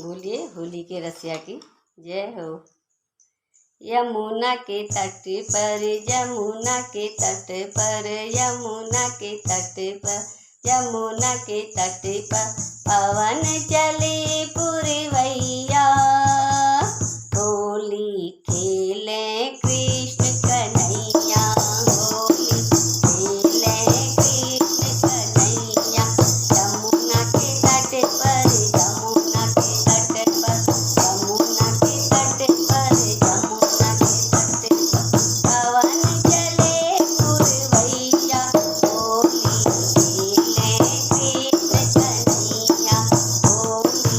बोलिए होली के रसिया की जय हो। यमुना के तट पर, यमुना के तट पर, यमुना के तट पर, यमुना के तट पर पवन चले पुरवैया। होली खेले कृष्ण कन्हैया, होली खेले कृष्ण कन्हैया। यमुना के तट पर, यमुना के तट पर, यमुना के तट पर, यमुना के तट पर पवन चले पुरवैया। होली खेले कृष्ण कन्हैया, होली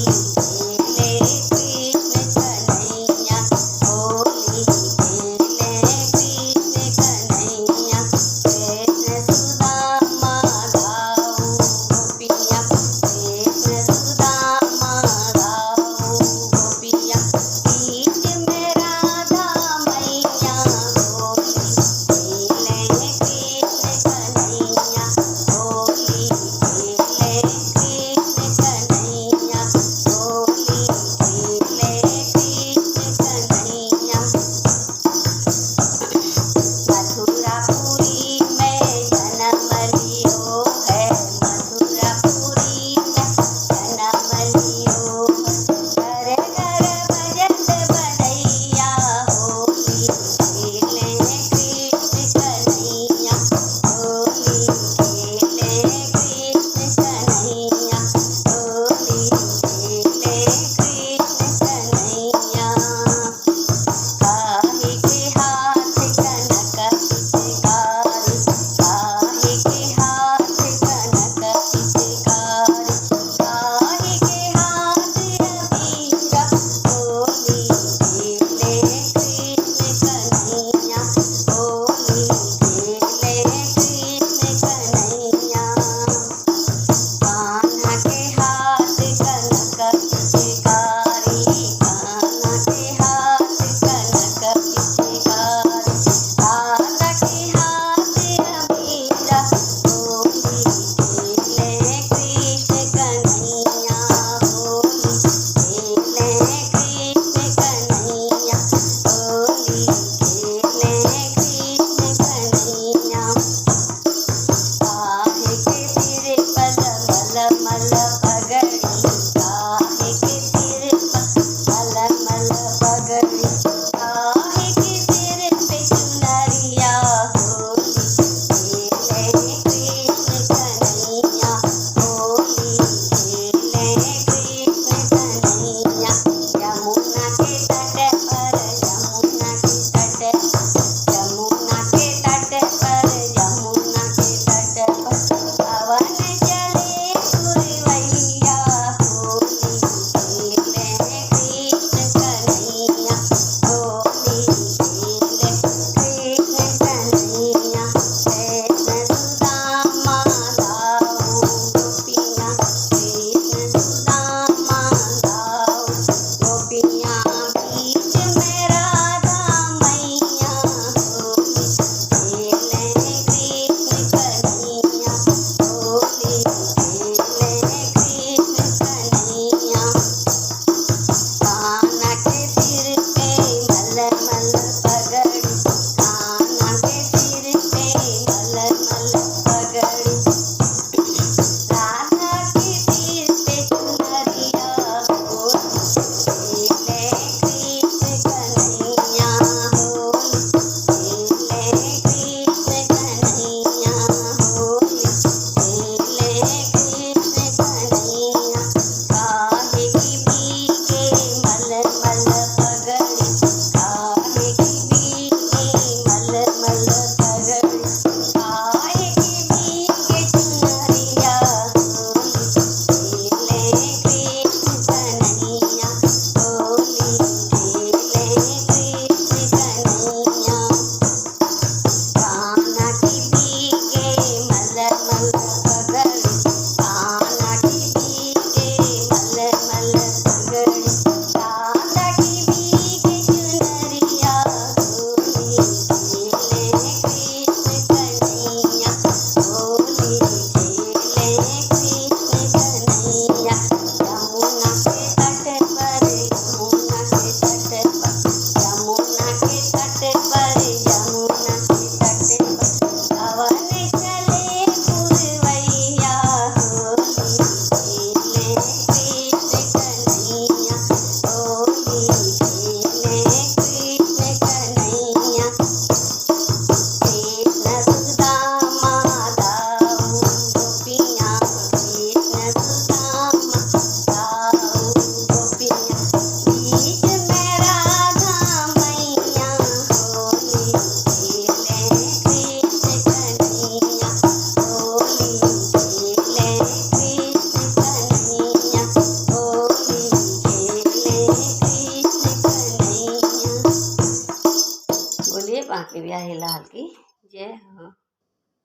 बिहारी लाल की जय हो।